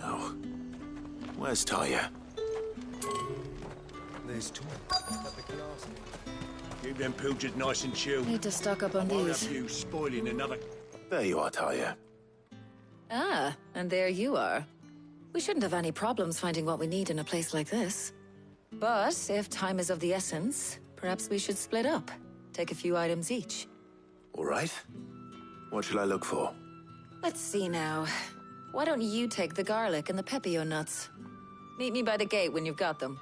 Now, where's Taya? There's two. Keep them pilgers nice and chilled. Need to stock up on Won't these. have you spoiling another... There you are, Taya. Ah, and there you are. We shouldn't have any problems finding what we need in a place like this. But if time is of the essence, perhaps we should split up. Take a few items each. All right. What shall I look for? Let's see now. Why don't you take the garlic and the pepio nuts? Meet me by the gate when you've got them.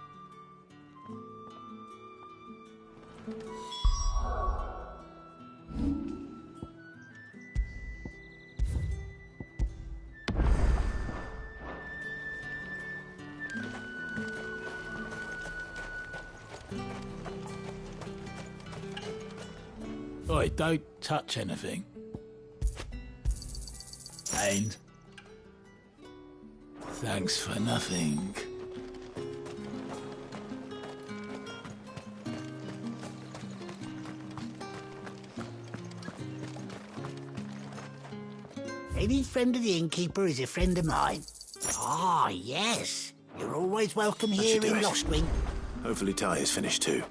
Oi, don't touch anything. And thanks for nothing. Any friend of the innkeeper is a friend of mine. Ah, yes. You're always welcome That here should do in it. Lostwing. Hopefully Taya's finished too.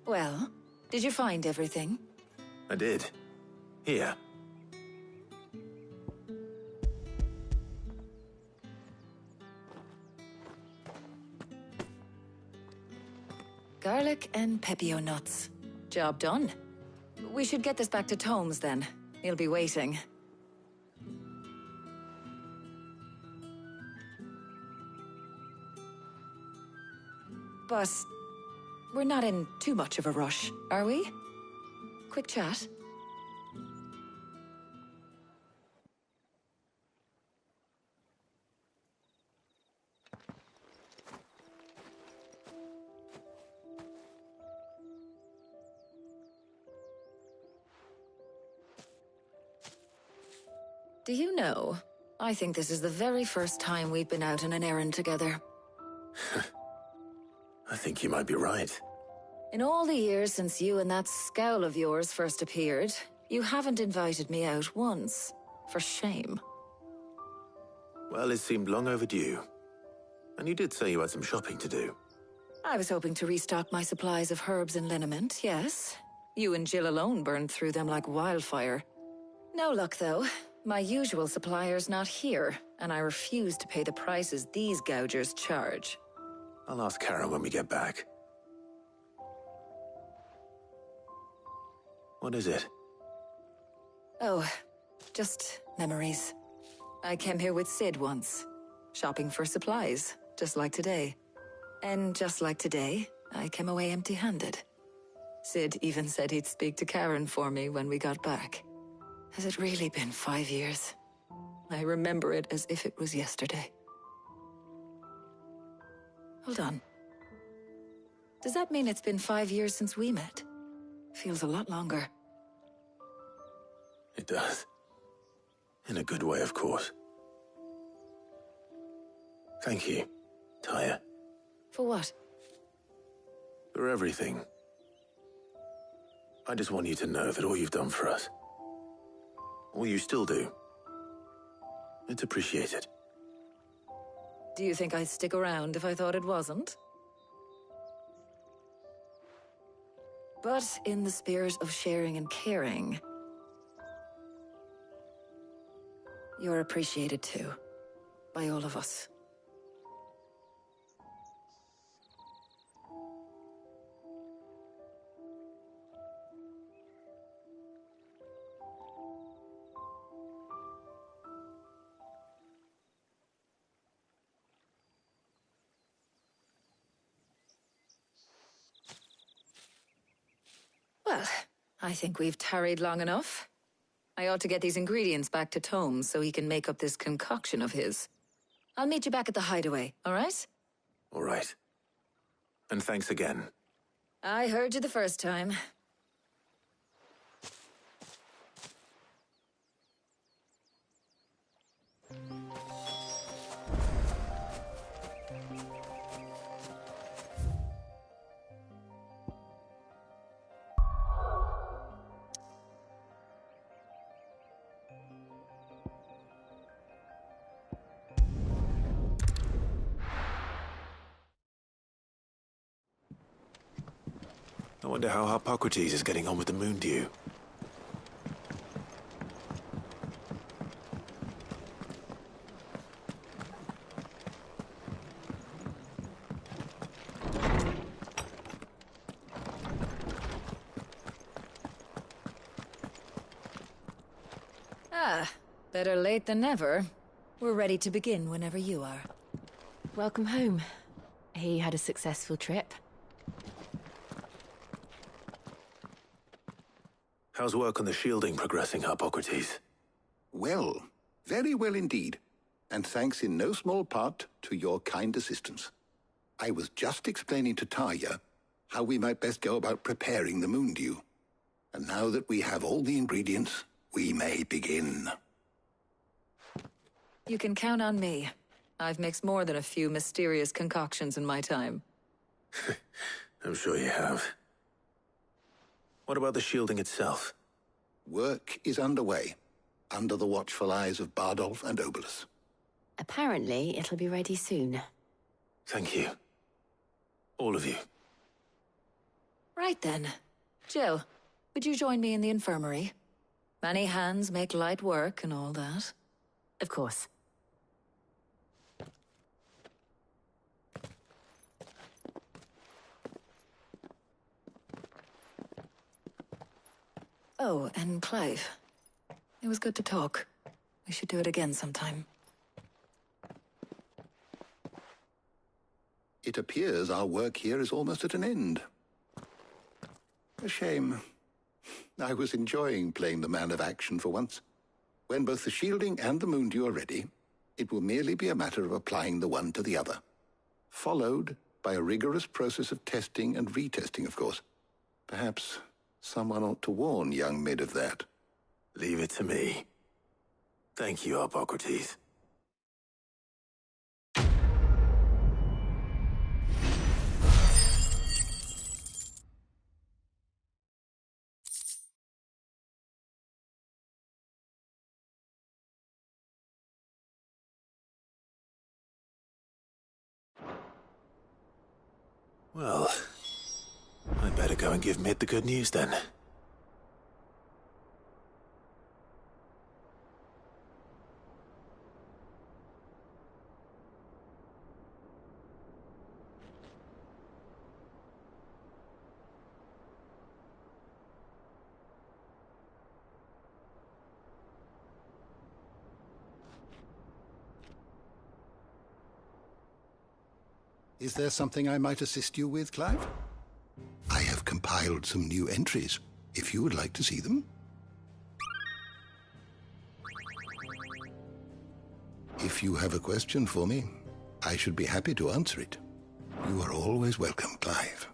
Well, did you find everything? I did. Here. Garlic and pepio nuts. Job done. We should get this back to Tomes then. He'll be waiting. But we're not in too much of a rush, are we? Quick chat. Do you know, I think this is the very first time we've been out on an errand together. I think you might be right. In all the years since you and that scowl of yours first appeared, you haven't invited me out once. For shame. Well, it seemed long overdue. And you did say you had some shopping to do. I was hoping to restock my supplies of herbs and liniment, yes. You and Jill alone burned through them like wildfire. No luck, though. My usual supplier's not here, and I refuse to pay the prices these gougers charge. I'll ask Kara when we get back. What is it? Oh, just memories. I came here with Sid once, shopping for supplies, just like today. And just like today, I came away empty-handed. Sid even said he'd speak to Karen for me when we got back. Has it really been 5 years? I remember it as if it was yesterday. Hold on. Does that mean it's been 5 years since we met? Feels a lot longer. It does. In a good way, of course. Thank you, Taya, For what? for everything. I just want you to know that all you've done for us, all you still do, it's appreciated. Do you think I'd stick around if I thought it wasn't? But in the spirit of sharing and caring, you're appreciated too, by all of us. Well, I think we've tarried long enough. I ought to get these ingredients back to Tomes so he can make up this concoction of his. I'll meet you back at the hideaway, all right? All right. And thanks again. I heard you the first time. I wonder how Hippocrates is getting on with the moon dew. Ah, better late than never. We're ready to begin whenever you are. Welcome home. He had a successful trip. How's work on the shielding progressing, Hippocrates? Well, very well indeed, and thanks in no small part to your kind assistance. I was just explaining to Tarja how we might best go about preparing the moon dew. And now that we have all the ingredients, we may begin. You can count on me. I've mixed more than a few mysterious concoctions in my time. I'm sure you have. What about the shielding itself? Work is underway, under the watchful eyes of Bardolph and Obolus. Apparently, it'll be ready soon. Thank you. All of you. Right then. Jill, would you join me in the infirmary? Many hands make light work and all that. Of course. Oh, and Clive. It was good to talk. We should do it again sometime. It appears our work here is almost at an end. A shame. I was enjoying playing the man of action for once. When both the shielding and the moon dew are ready, it will merely be a matter of applying the one to the other. Followed by a rigorous process of testing and retesting, of course. Perhaps someone ought to warn young Mid of that. Leave it to me. Thank you, Hippocrates. Well, I'd better go and give Mid the good news then. Is there something I might assist you with, Clive? I have compiled some new entries, if you would like to see them. If you have a question for me, I should be happy to answer it. You are always welcome, Clive.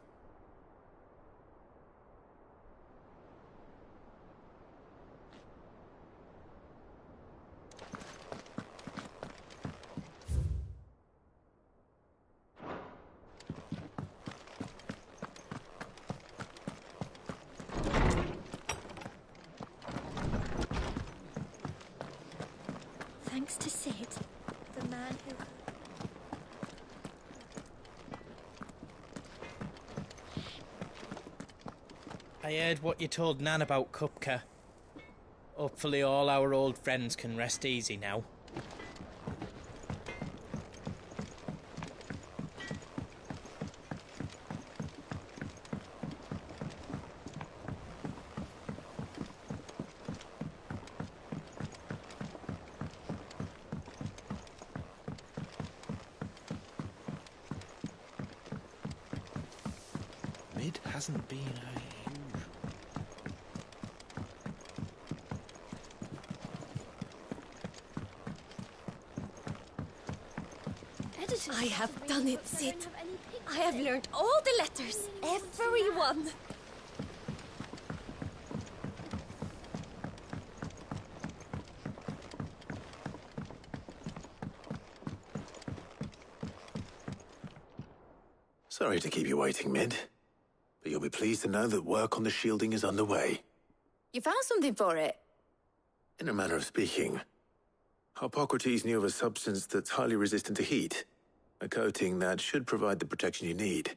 Thanks to Sid, the man who... I heard what you told Nan about Kupka. Hopefully all our old friends can rest easy now. Mid hasn't been her usual. I have done it, Sid. I have learned all the letters. Every one. Sorry to keep you waiting, Mid. But you'll be pleased to know that work on the shielding is underway. You found something for it? In a manner of speaking, Harpocrates knew of a substance that's highly resistant to heat. A coating that should provide the protection you need.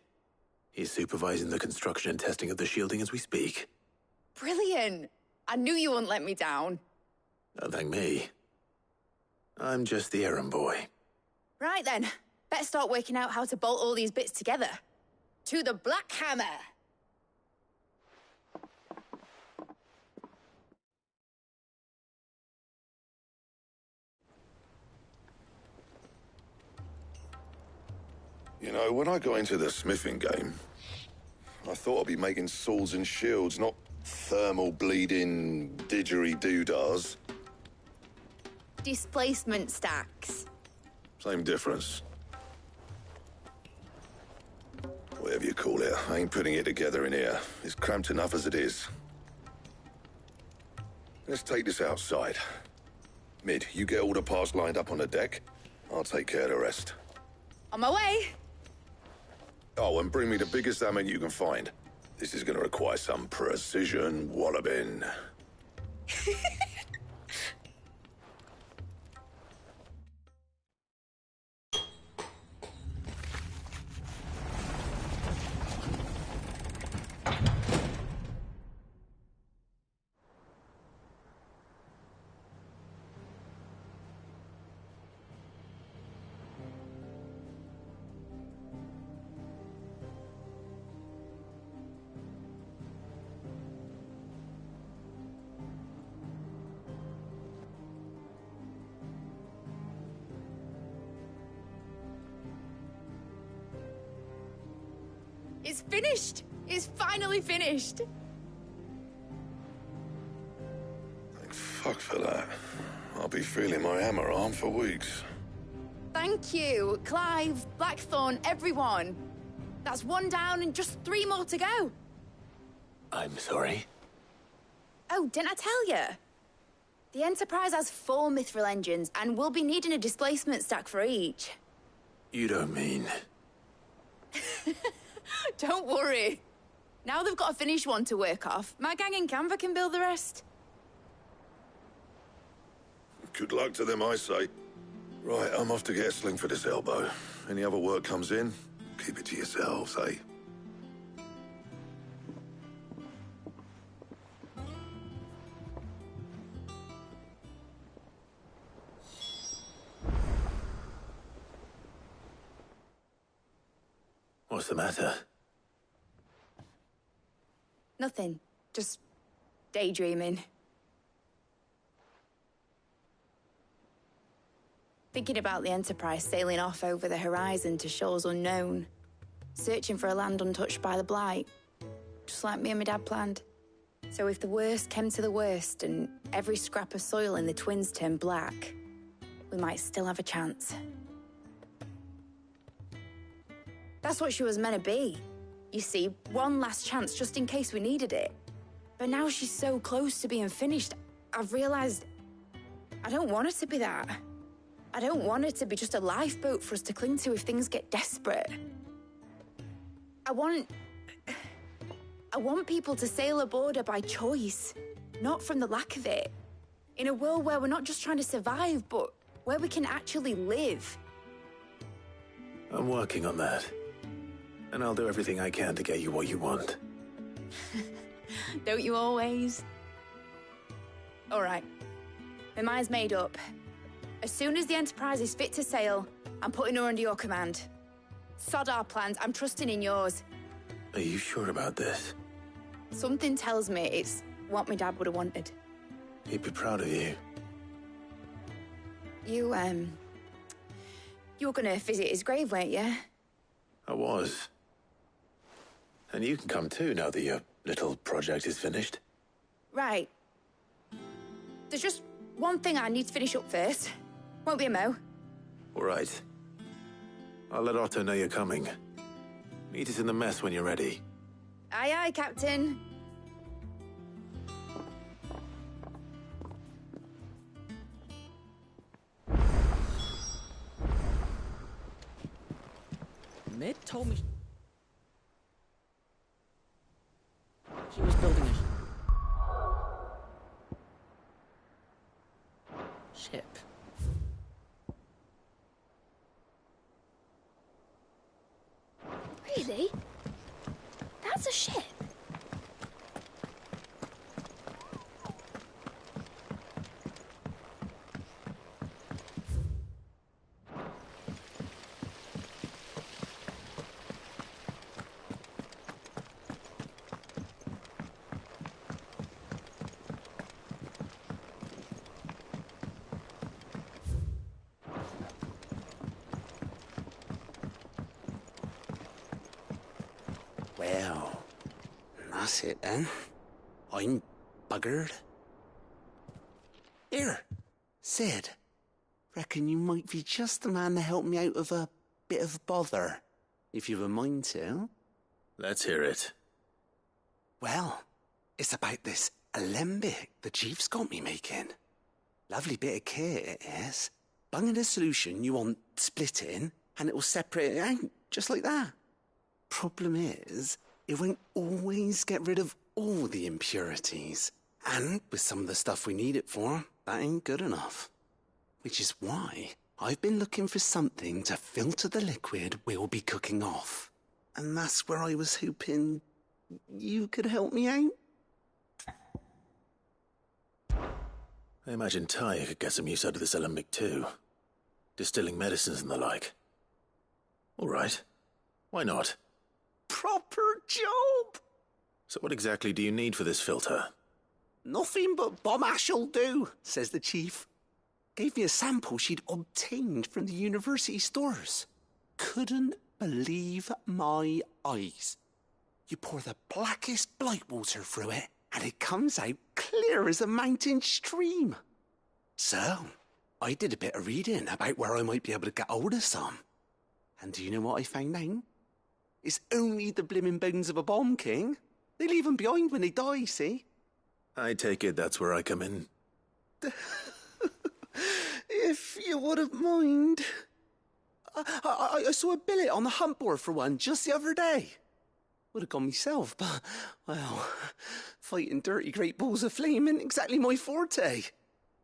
He's supervising the construction and testing of the shielding as we speak. Brilliant! I knew you wouldn't let me down. Don't thank me. I'm just the errand boy. Right then, better start working out how to bolt all these bits together. To the Black Hammer! You know, when I got into the smithing game, I thought I'd be making swords and shields, not thermal bleeding didgeridoo-dahs. Displacement stacks. Same difference. Whatever you call it, I ain't putting it together in here. It's cramped enough as it is. Let's take this outside. Mid, you get all the parts lined up on the deck. I'll take care of the rest. On my way! Oh, and bring me the biggest hammer you can find. This is gonna require some precision walloping. It's finished! It's finally finished! Thank fuck for that. I'll be feeling my hammer arm for weeks. Thank you, Clive, Blackthorn, everyone. That's one down and just 3 more to go. I'm sorry. Oh, didn't I tell you? The Enterprise has 4 mithril engines, and we'll be needing a displacement stack for each. You don't mean... Don't worry. Now they've got a finished one to work off, my gang in Canva can build the rest. Good luck to them, I say. Right, I'm off to get a sling for this elbow. Any other work comes in, keep it to yourselves, eh? What's the matter? Nothing. Just daydreaming. Thinking about the Enterprise sailing off over the horizon to shores unknown. Searching for a land untouched by the Blight. Just like me and my dad planned. So if the worst came to the worst and every scrap of soil in the Twins turned black, we might still have a chance. That's what she was meant to be. You see, one last chance just in case we needed it. But now she's so close to being finished, I've realized I don't want her to be that. I don't want her to be just a lifeboat for us to cling to if things get desperate. I want people to sail aboard her by choice, not from the lack of it. In a world where we're not just trying to survive, but where we can actually live. I'm working on that. And I'll do everything I can to get you what you want. Don't you always? All right. My mind's made up. As soon as the Enterprise is fit to sail, I'm putting her under your command. Sod our plans, I'm trusting in yours. Are you sure about this? Something tells me it's what my dad would have wanted. He'd be proud of you. You were gonna visit his grave, weren't you? I was. And you can come too now that your little project is finished. Right. There's just one thing I need to finish up first. Won't be a mo. All right. I'll let Otto know you're coming. Meet us in the mess when you're ready. Aye, aye, Captain. Mid told me she was building a ship. Really? That's a ship. Well, that's it then. I'm buggered. Here, Sid. Reckon you might be just the man to help me out of a bit of bother, if you've a mind to. Let's hear it. Well, it's about this alembic the chief's got me making. Lovely bit of kit it is. Bung in a solution you want splitting, and it'll separate it out, just like that. Problem is, it won't always get rid of all the impurities. And with some of the stuff we need it for, that ain't good enough. Which is why I've been looking for something to filter the liquid we'll be cooking off. And that's where I was hoping you could help me out. I imagine Ty could get some use out of this alembic too. Distilling medicines and the like. All right. Why not? Proper job! So what exactly do you need for this filter? Nothing but bomb ash'll do, says the chief. Gave me a sample she'd obtained from the university stores. Couldn't believe my eyes. You pour the blackest blight water through it, and it comes out clear as a mountain stream. So, I did a bit of reading about where I might be able to get hold of some. And do you know what I found out? It's only the blimmin' bones of a bomb king. They leave 'em behind when they die, see? I take it that's where I come in. If you wouldn't mind. I saw a billet on the hunt board for one just the other day. Would have gone myself, but, well, fighting dirty great balls of flame ain't exactly my forte.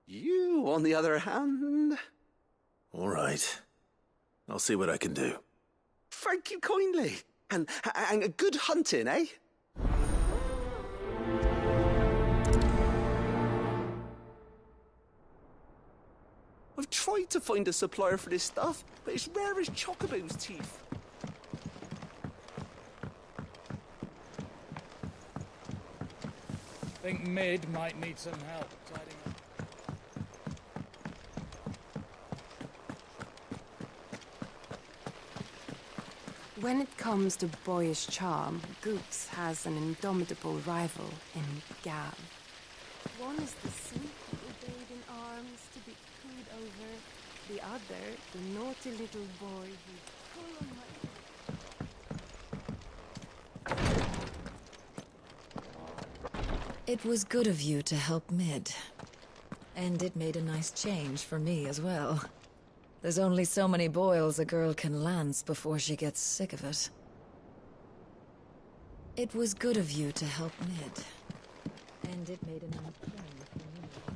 You, on the other hand... All right. I'll see what I can do. Thank you kindly. And a good hunting, eh? I've tried to find a supplier for this stuff, but it's rare as Chocobo's teeth. Think Mid might need some help tidying up. When it comes to boyish charm, Goops has an indomitable rival in Gav. One is the sweet little babe in arms to be cooed over. The other, the naughty little boy who'd pull on my... It was good of you to help Mid. And it made a nice change for me as well. There's only so many boils a girl can lance before she gets sick of it. It was good of you to help Mid. And it made a nice change for me as well.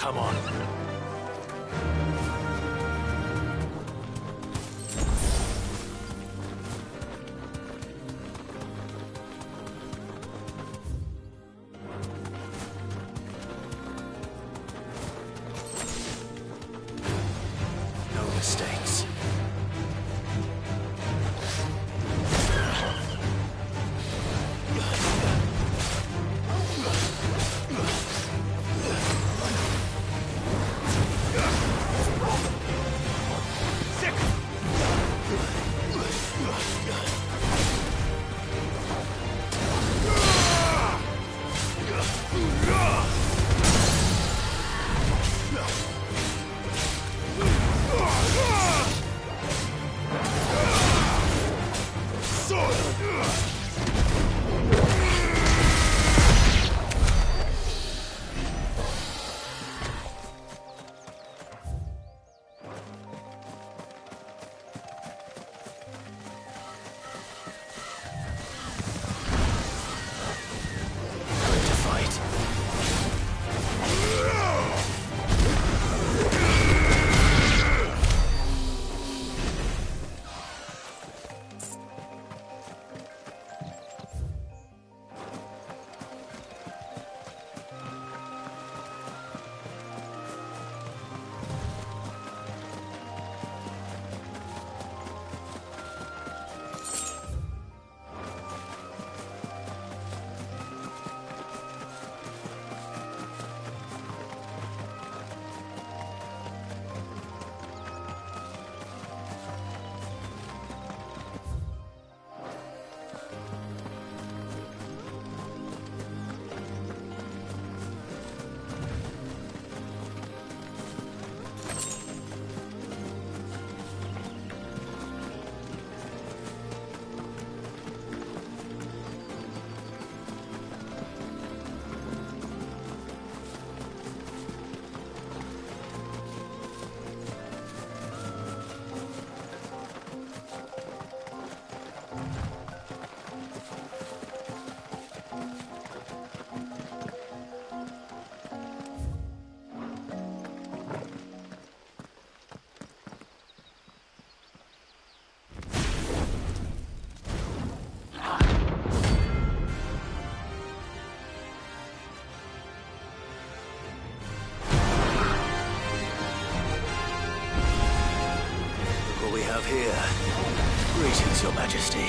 Come on. No mistakes. Here. Greetings, Your Majesty.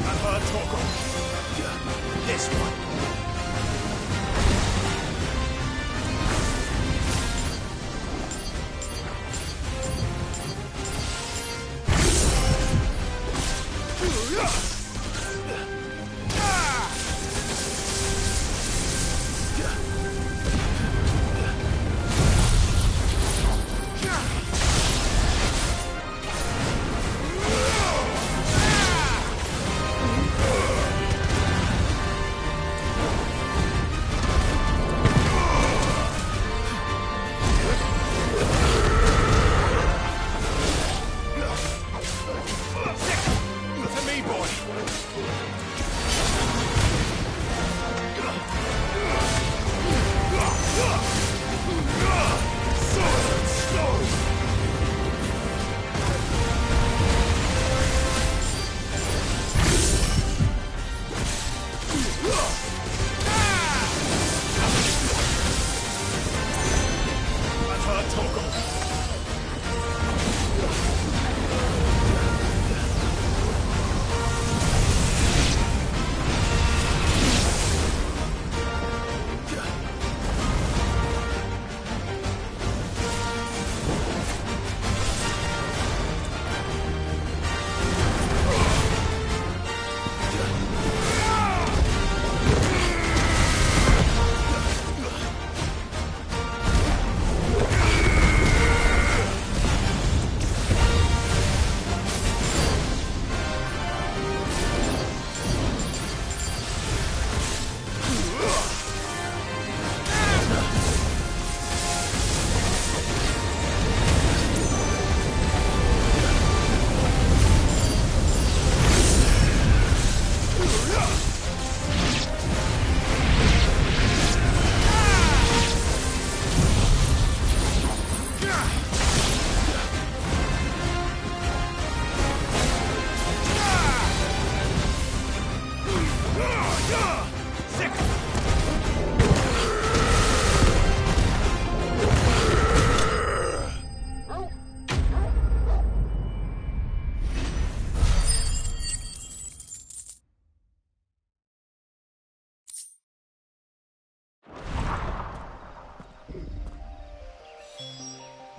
I've heard talk of this one.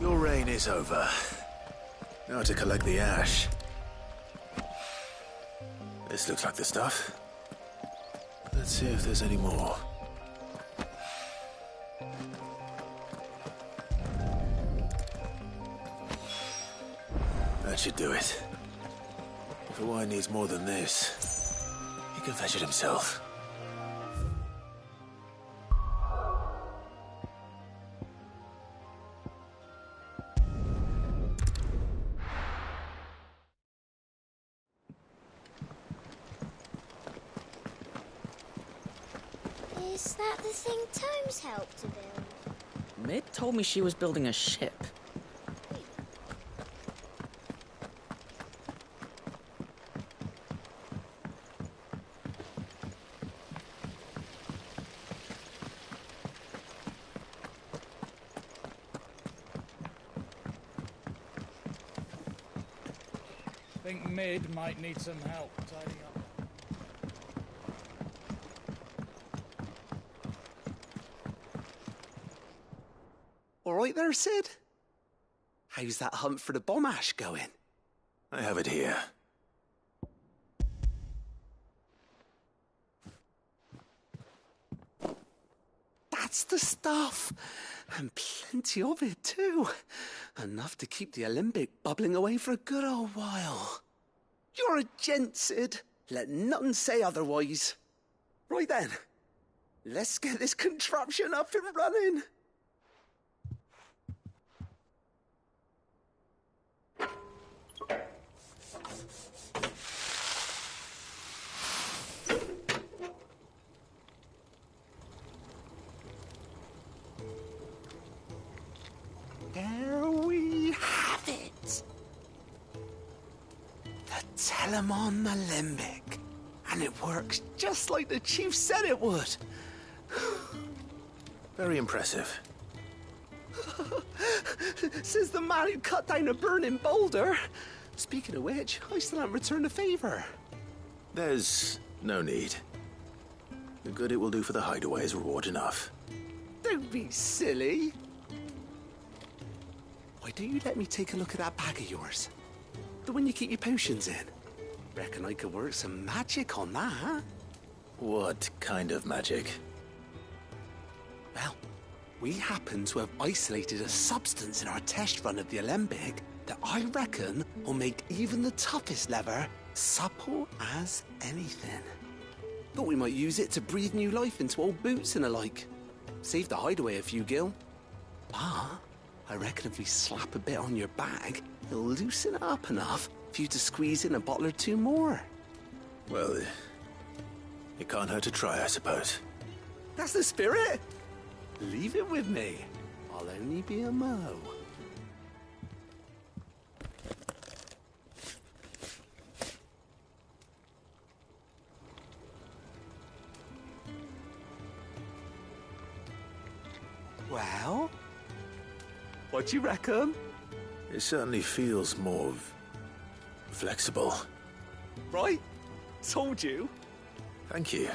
Your reign is over. Now to collect the ash. This looks like the stuff. Let's see if there's any more. That should do it. If the wine needs more than this, he can fetch it himself. Is that the thing Tomes helped to build? Mid told me she was building a ship. Think Mid might need some help tidying up. All right there, Sid? How's that hunt for the bomb ash going? I have it here. That's the stuff. And plenty of it, too. Enough to keep the Alembic bubbling away for a good old while. You're a gent, Sid. Let nothing say otherwise. Right then, let's get this contraption up and running. There we have it. The Telemon Alembic. And it works just like the chief said it would. Very impressive. Says the man who cut down a burning boulder. Speaking of which, I still haven't returned the favor. There's no need. The good it will do for the hideaway is reward enough. Don't be silly. Why don't you let me take a look at that bag of yours? The one you keep your potions in. Reckon I could work some magic on that, huh? What kind of magic? Well, we happen to have isolated a substance in our test run of the Alembic that I reckon will make even the toughest leather supple as anything. Thought we might use it to breathe new life into old boots and the like. Save the hideaway a few gil. But I reckon if we slap a bit on your bag, it'll loosen it up enough for you to squeeze in a bottle or two more. Well, it can't hurt to try, I suppose. That's the spirit. Leave it with me. I'll only be a mo. Well, what do you reckon? It certainly feels more flexible. Right? Told you. Thank you.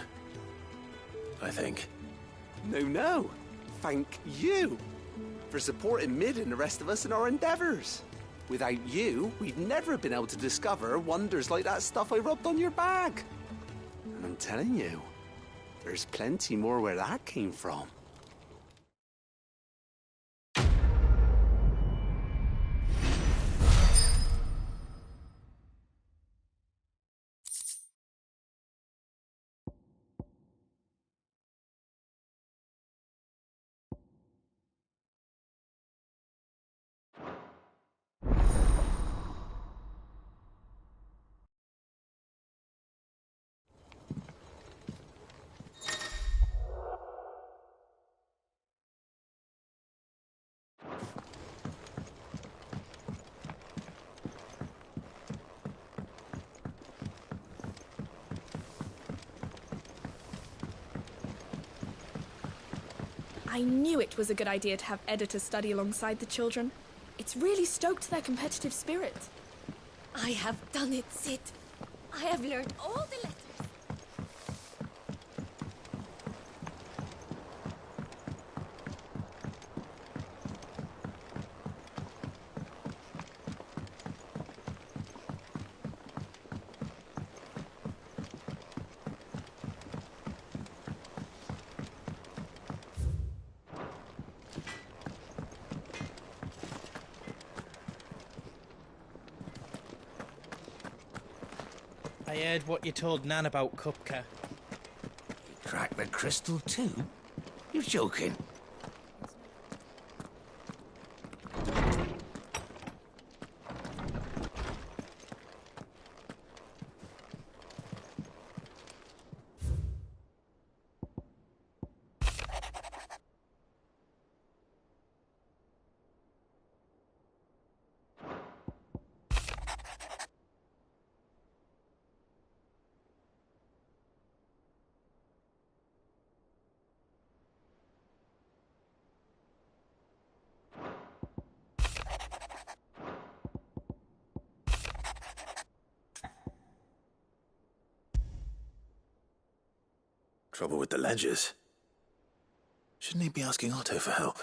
I think. No. Thank you for supporting Mid and the rest of us in our endeavors. Without you, we'd never have been able to discover wonders like that stuff I rubbed on your bag. And I'm telling you, there's plenty more where that came from. I knew it was a good idea to have editors study alongside the children. It's really stoked their competitive spirit. I have done it, Sid. I have learned all the letters. I heard what you told Nan about Kupka. Crack the crystal too? You're joking. Trouble with the ledgers. Shouldn't he be asking Otto for help?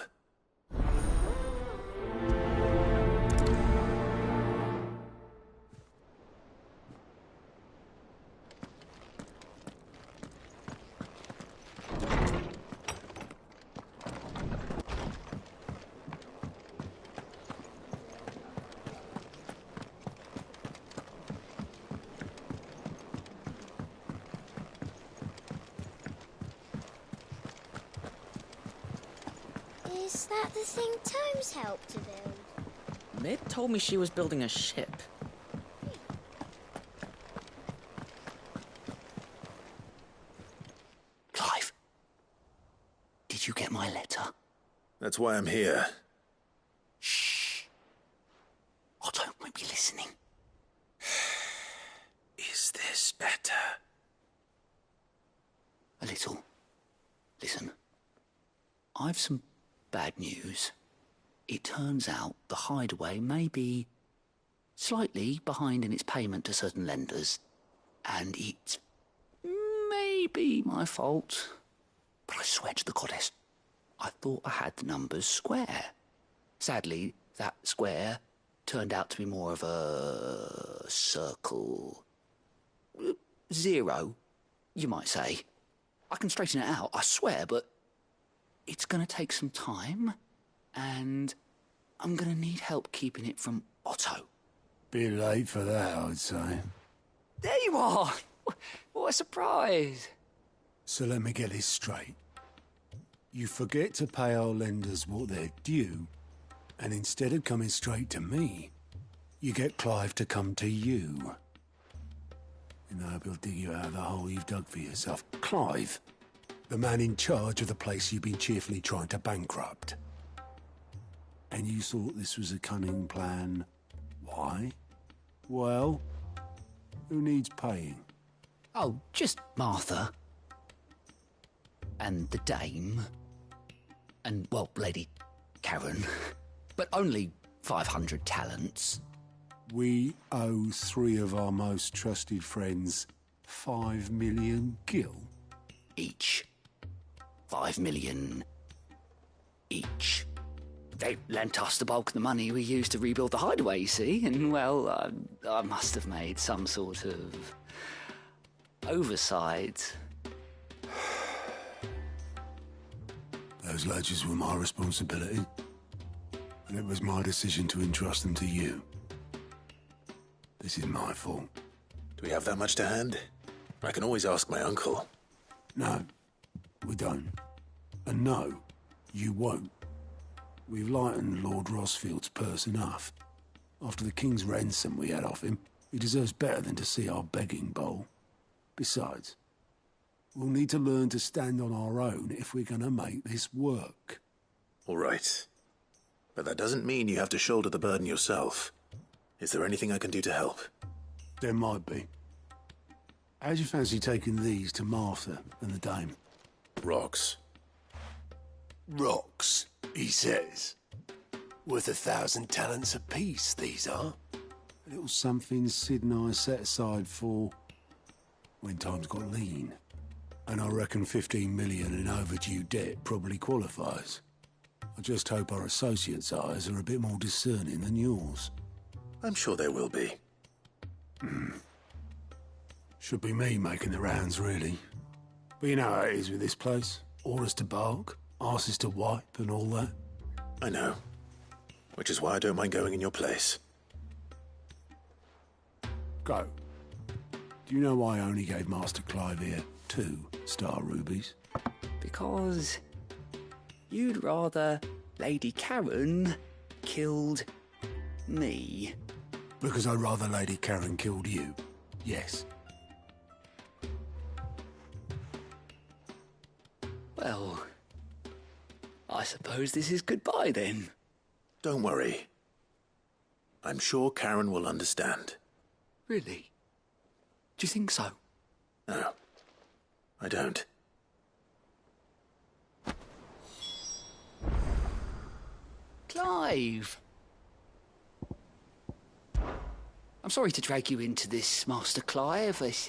Is that the thing Tomes helped to build? Mid told me she was building a ship. Clive, did you get my letter? That's why I'm here. Shh. Otto might be listening. Is this better? A little. Listen, I've some bad news. It turns out the Hideaway may be slightly behind in its payment to certain lenders, and it may be my fault. But I swear to the goddess, I thought I had the numbers square. Sadly, that square turned out to be more of a circle. Zero, you might say. I can straighten it out, I swear, but it's going to take some time, and I'm going to need help keeping it from Otto. Bit late for that, I'd say. There you are! What a surprise! So let me get this straight. You forget to pay our lenders what they're due, and instead of coming straight to me, you get Clive to come to you. And I hope he'll dig you out of the hole you've dug for yourself. Clive, the man in charge of the place you've been cheerfully trying to bankrupt. And you thought this was a cunning plan. Why? Well, who needs paying? Oh, just Martha. And the dame. And, well, Lady Karen. But only 500 talents. We owe 3 of our most trusted friends 5 million gil. Each. 5 million each. They lent us the bulk of the money we used to rebuild the Hideaway, you see, and, well, I must have made some sort of oversight. Those ledgers were my responsibility, and it was my decision to entrust them to you. This is my fault. Do we have that much to hand? I can always ask my uncle. No, we don't. And no, you won't. We've lightened Lord Rosfield's purse enough. After the king's ransom we had off him, he deserves better than to see our begging bowl. Besides, we'll need to learn to stand on our own if we're going to make this work. All right. But that doesn't mean you have to shoulder the burden yourself. Is there anything I can do to help? There might be. How'd you fancy taking these to Martha and the dame? Rocks. Rocks, he says. Worth 1,000 talents apiece, these are. A little something Sid and I set aside for when times got lean. And I reckon 15 million in overdue debt probably qualifies. I just hope our associates' eyes are a bit more discerning than yours. I'm sure there will be. Should be me making the rounds, really. But you know how it is with this place. Orders to bark, arses to wipe, and all that. I know. Which is why I don't mind going in your place. Go. Do you know why I only gave Master Clive here 2 star rubies? Because you'd rather Lady Karen killed me. Because I'd rather Lady Karen killed you. Yes. Well, I suppose this is goodbye then. Don't worry. I'm sure Karen will understand. Really? Do you think so? No, I don't. Clive! I'm sorry to drag you into this, Master Clive. It's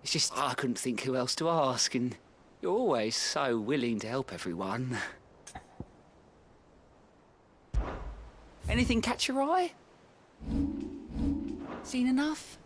just I couldn't think who else to ask, and you're always so willing to help everyone. Anything catch your eye? Seen enough?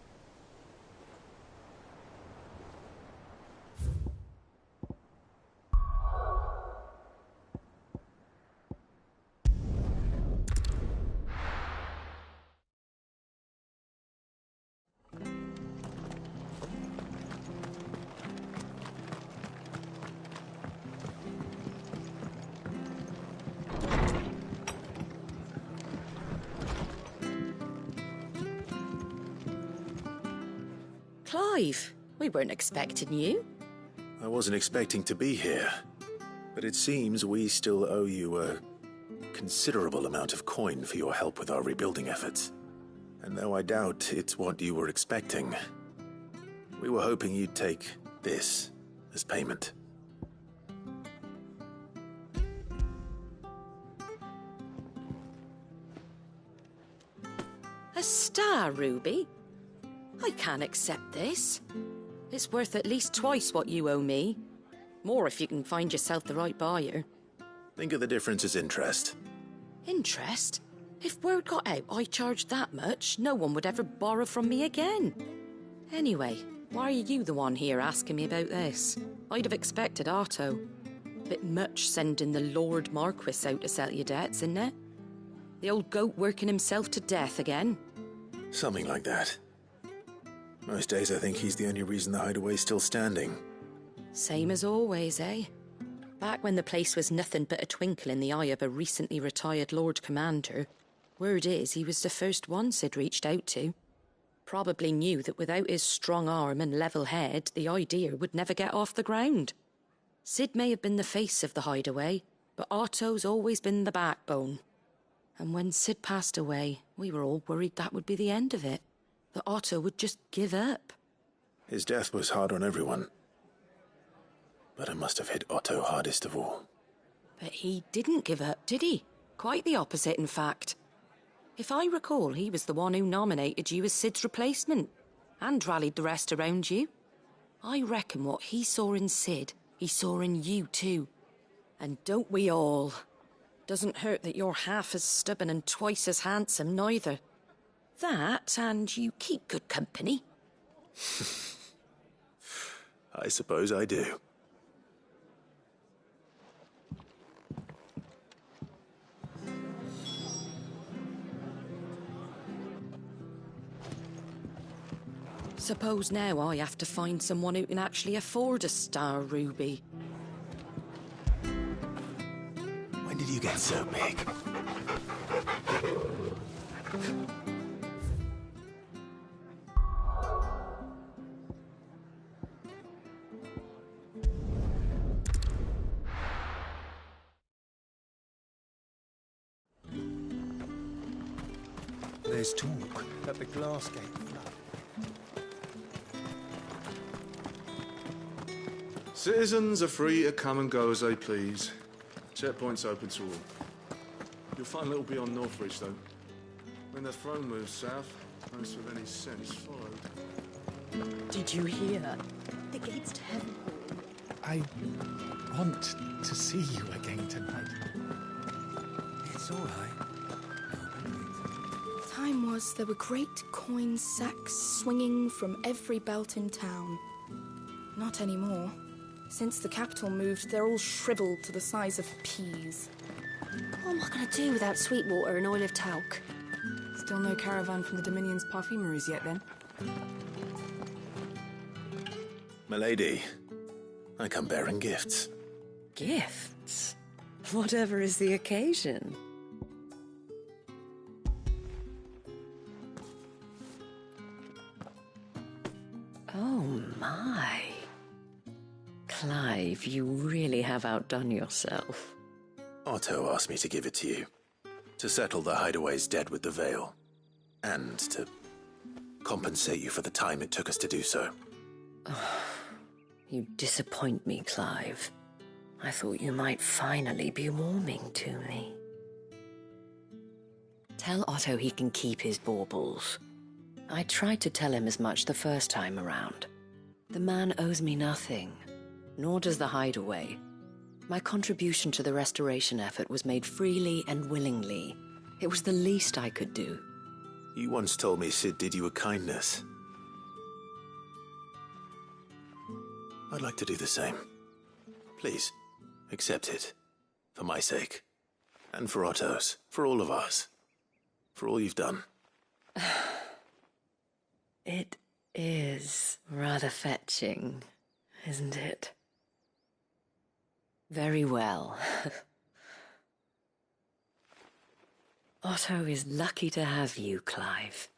Clive, we weren't expecting you. I wasn't expecting to be here, but it seems we still owe you a considerable amount of coin for your help with our rebuilding efforts. And though I doubt it's what you were expecting, we were hoping you'd take this as payment. A star ruby? I can't accept this. It's worth at least twice what you owe me. More if you can find yourself the right buyer. Think of the difference as interest. Interest? If word got out I charged that much, no one would ever borrow from me again. Anyway, why are you the one here asking me about this? I'd have expected Otto. Bit much sending the Lord Marquis out to settle your debts, isn't it? The old goat working himself to death again. Something like that. Most days I think he's the only reason the hideaway's still standing. Same as always, eh? Back when the place was nothing but a twinkle in the eye of a recently retired Lord Commander, word is he was the first one Sid reached out to. Probably knew that without his strong arm and level head, the idea would never get off the ground. Sid may have been the face of the hideaway, but Otto's always been the backbone. And when Sid passed away, we were all worried that would be the end of it. That Otto would just give up. His death was hard on everyone. But it must have hit Otto hardest of all. But he didn't give up, did he? Quite the opposite, in fact. If I recall, he was the one who nominated you as Sid's replacement, and rallied the rest around you. I reckon what he saw in Sid, he saw in you too. And don't we all? Doesn't hurt that you're half as stubborn and twice as handsome, neither. That, and you keep good company. I suppose I do. Suppose now I have to find someone who can actually afford a star ruby. When did you get so big? There's talk that the glass gate flood. Citizens are free to come and go as they please. Checkpoint's open to all. You'll find a little beyond Northridge, though. When the throne moves south, most with any sense followed. Did you hear? The gates to heaven. I want to see you again tonight. It's all right. Time was there were great coin sacks swinging from every belt in town. Not anymore. Since the capital moved, they're all shriveled to the size of peas. What am I going to do without sweet water and oil of talc? Still no caravan from the Dominion's parfumeries yet, then? Milady, I come bearing gifts. Gifts? Whatever is the occasion. Oh my. Clive, you really have outdone yourself. Otto asked me to give it to you. To settle the Hideaway's debt with the Veil. And to compensate you for the time it took us to do so. Oh, you disappoint me, Clive. I thought you might finally be warming to me. Tell Otto he can keep his baubles. I tried to tell him as much the first time around. The man owes me nothing, nor does the Hideaway. My contribution to the restoration effort was made freely and willingly. It was the least I could do. You once told me Sid did you a kindness. I'd like to do the same. Please, accept it. For my sake. And for Otto's. For all of us. For all you've done. It is rather fetching, isn't it? Very well. Otto is lucky to have you, Clive.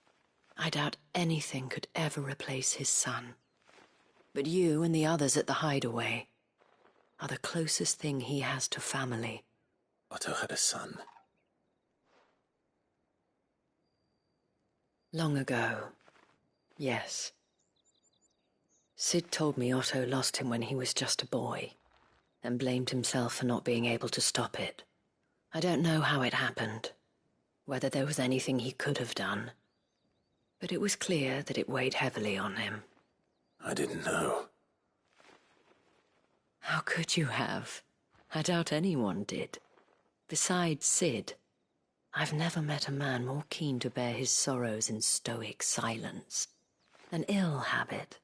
I doubt anything could ever replace his son. But you and the others at the Hideaway are the closest thing he has to family. Otto had a son. Long ago, yes. Sid told me Otto lost him when he was just a boy, and blamed himself for not being able to stop it. I don't know how it happened, whether there was anything he could have done, but it was clear that it weighed heavily on him. I didn't know. How could you have? I doubt anyone did. Besides Sid, I've never met a man more keen to bear his sorrows in stoic silence. An ill habit,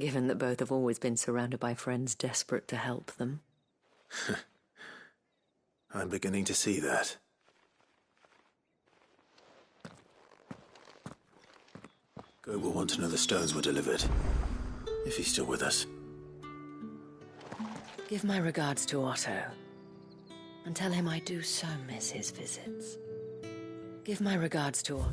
given that both have always been surrounded by friends desperate to help them. I'm beginning to see that. Go will want to know the stones were delivered. If he's still with us. Give my regards to Otto, and tell him I do so miss his visits. Give my regards to Otto.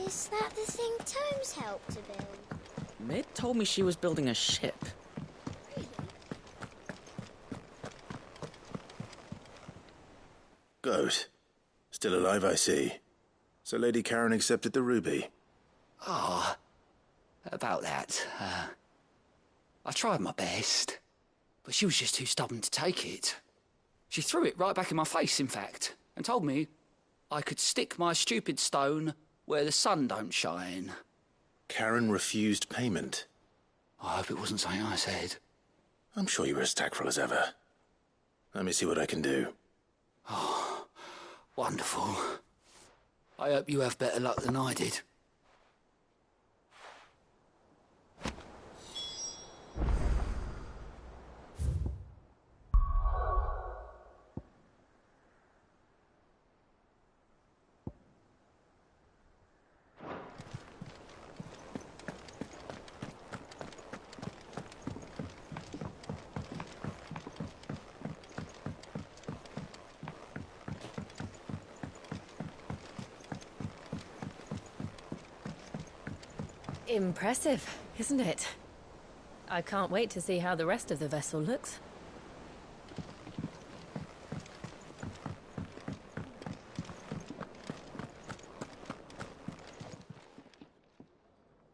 Is that the thing Tomes helped to build? Mid told me she was building a ship. Goat. Still alive, I see. So Lady Karen accepted the ruby. Ah, about that. I tried my best, but she was just too stubborn to take it. She threw it right back in my face, in fact, and told me I could stick my stupid stone where the sun don't shine. Karen refused payment. I hope it wasn't something I said. I'm sure you were as tactful as ever. Let me see what I can do. Oh, wonderful. I hope you have better luck than I did. Impressive, isn't it? I can't wait to see how the rest of the vessel looks.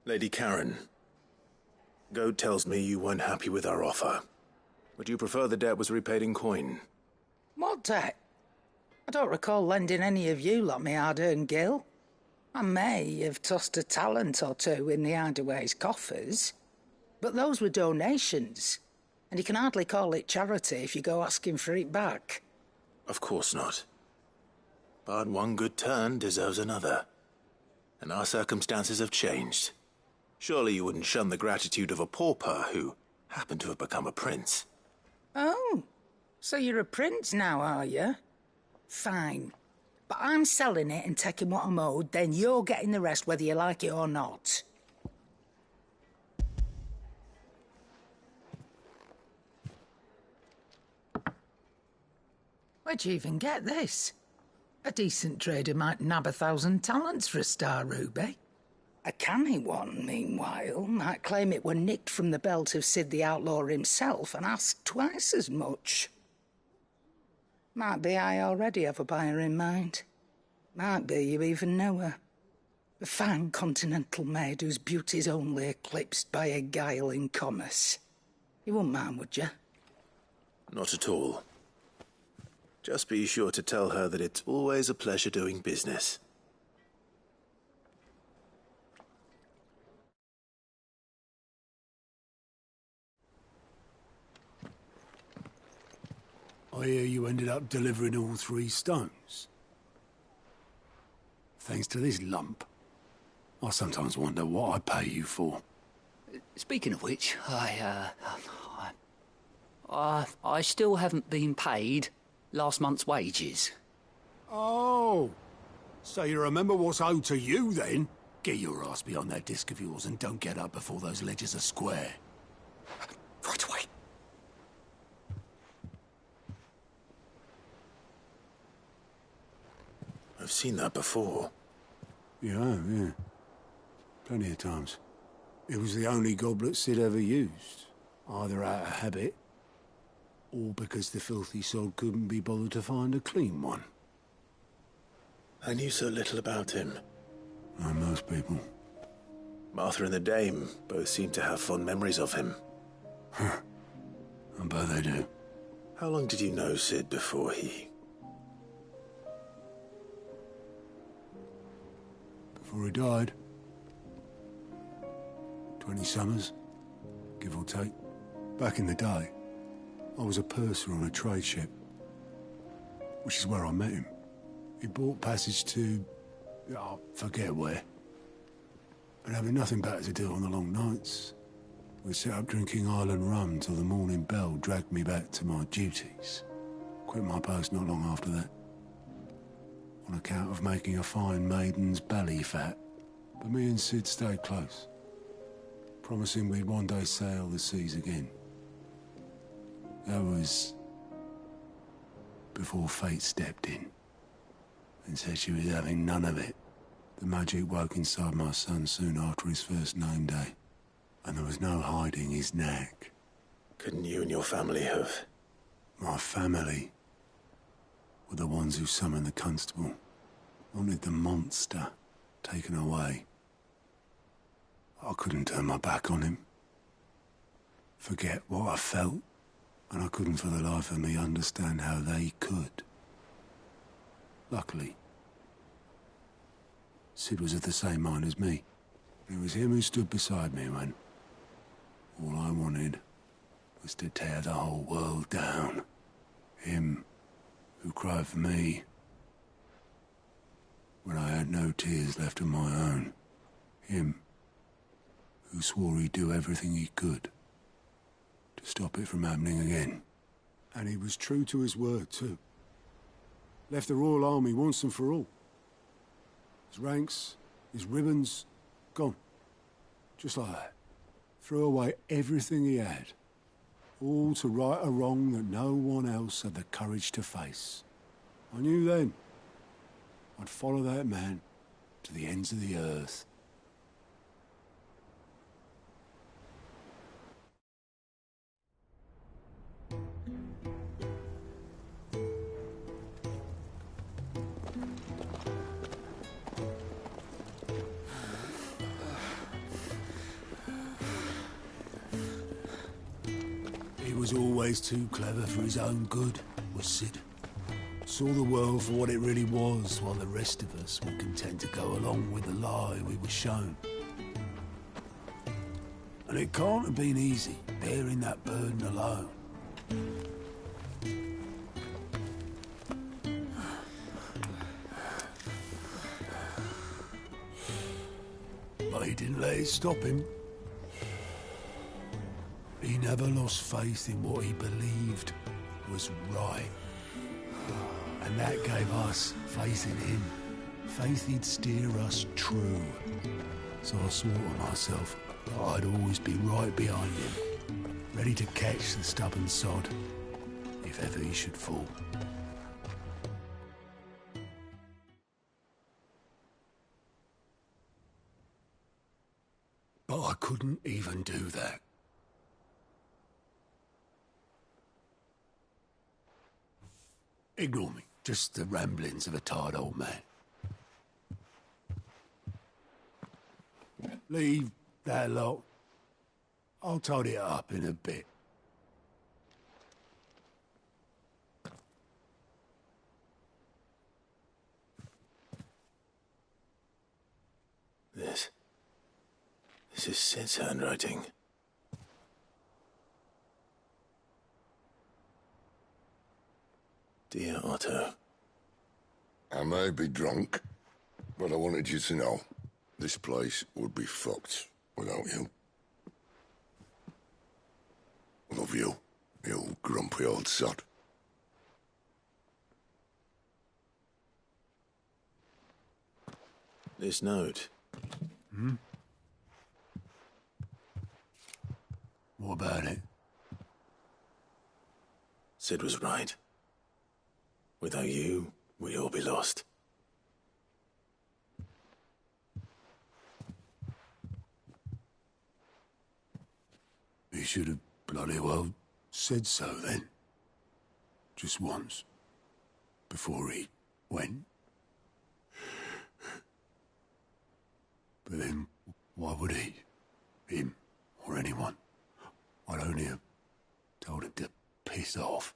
Lady Karen, Goat tells me you weren't happy with our offer. Would you prefer the debt was repaid in coin? What debt? I don't recall lending any of you lot me hard-earned gil. I may have tossed a talent or two in the Hideaway's coffers, but those were donations, and you can hardly call it charity if you go asking for it back. Of course not. But one good turn deserves another. And our circumstances have changed. Surely you wouldn't shun the gratitude of a pauper who happened to have become a prince. Oh, so you're a prince now, are you? Fine. But I'm selling it and taking what I'm owed, then you're getting the rest whether you like it or not. Where'd you even get this? A decent trader might nab 1,000 talents for a star ruby. A canny one, meanwhile, might claim it were nicked from the belt of Sid the Outlaw himself and ask twice as much. Might be I already have a buyer in mind. Might be you even know her. A fine continental maid whose beauty's only eclipsed by a guile in commerce. You wouldn't mind, would you? Not at all. Just be sure to tell her that it's always a pleasure doing business. I hear you ended up delivering all 3 stones. Thanks to this lump. I sometimes wonder what I pay you for. Speaking of which, I still haven't been paid last month's wages. Oh, so you remember what's owed to you then? Get your ass beyond that disc of yours and don't get up before those ledgers are square. Right away. I've seen that before. Yeah. Plenty of times. It was the only goblet Sid ever used. Either out of habit, or because the filthy sod couldn't be bothered to find a clean one. I knew so little about him. Like most people. Martha and the Dame both seem to have fond memories of him. I bet they do. How long did you know Sid before he... Before he died. 20 summers, give or take. Back in the day, I was a purser on a trade ship, which is where I met him. He bought passage to... I forget where. And having nothing better to do on the long nights, we set up drinking island rum till the morning bell dragged me back to my duties. Quit my post not long after that. On account of making a fine maiden's belly fat. But me and Sid stayed close, promising we'd one day sail the seas again. That was before fate stepped in and said she was having none of it. The magic woke inside my son soon after his first name day, and there was no hiding his knack. Couldn't you and your family have... My family were the ones who summoned the constable, wanted the monster taken away. I couldn't turn my back on him, forget what I felt, and I couldn't for the life of me understand how they could. Luckily, Sid was of the same mind as me. It was him who stood beside me when all I wanted was to tear the whole world down. Him who cried for me when I had no tears left of my own. Him who swore he'd do everything he could to stop it from happening again. And he was true to his word, too. Left the Royal Army once and for all. His ranks, his ribbons, gone. Just like that. Threw away everything he had. All to right a wrong that no one else had the courage to face. I knew then I'd follow that man to the ends of the earth. He was always too clever for his own good, was Sid. Saw the world for what it really was, while the rest of us were content to go along with the lie we were shown. And it can't have been easy, bearing that burden alone. But he didn't let it stop him. He never lost faith in what he believed was right. And that gave us faith in him. Faith he'd steer us true. So I swore to myself that I'd always be right behind him, ready to catch the stubborn sod, if ever he should fall. But I couldn't even do that. Ignore me. Just the ramblings of a tired old man. Leave that lot. I'll tidy it up in a bit. This is Sid's handwriting. Dear Otto. I may be drunk, but I wanted you to know this place would be fucked without you. Love you, you grumpy old sod. This note. Hmm? What about it? Sid was right. Without you, we'd all be lost. He should have bloody well said so then. Just once. Before he went. But then, why would he? Him, or anyone? I'd only have told him to piss off.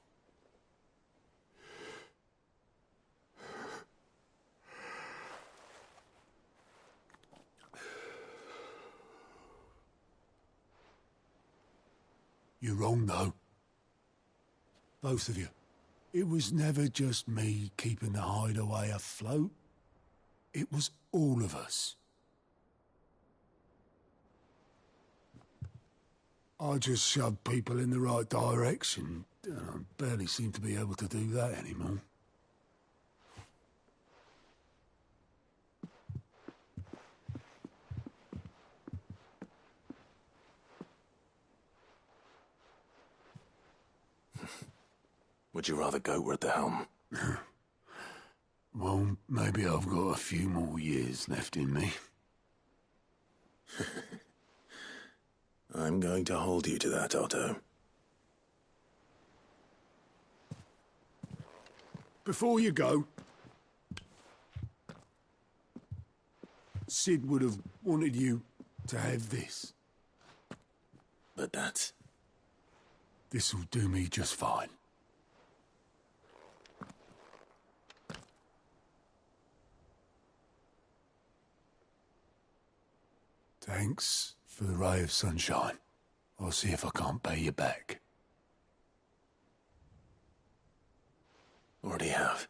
You're wrong, though. Both of you. It was never just me keeping the hideaway afloat. It was all of us. I just shoved people in the right direction. I barely seem to be able to do that anymore. Would you rather go at the helm? Well, maybe I've got a few more years left in me. I'm going to hold you to that, Otto. Before you go, Sid would have wanted you to have this. But that's... This'll do me just fine. Thanks for the ray of sunshine. I'll see if I can't pay you back. Already have.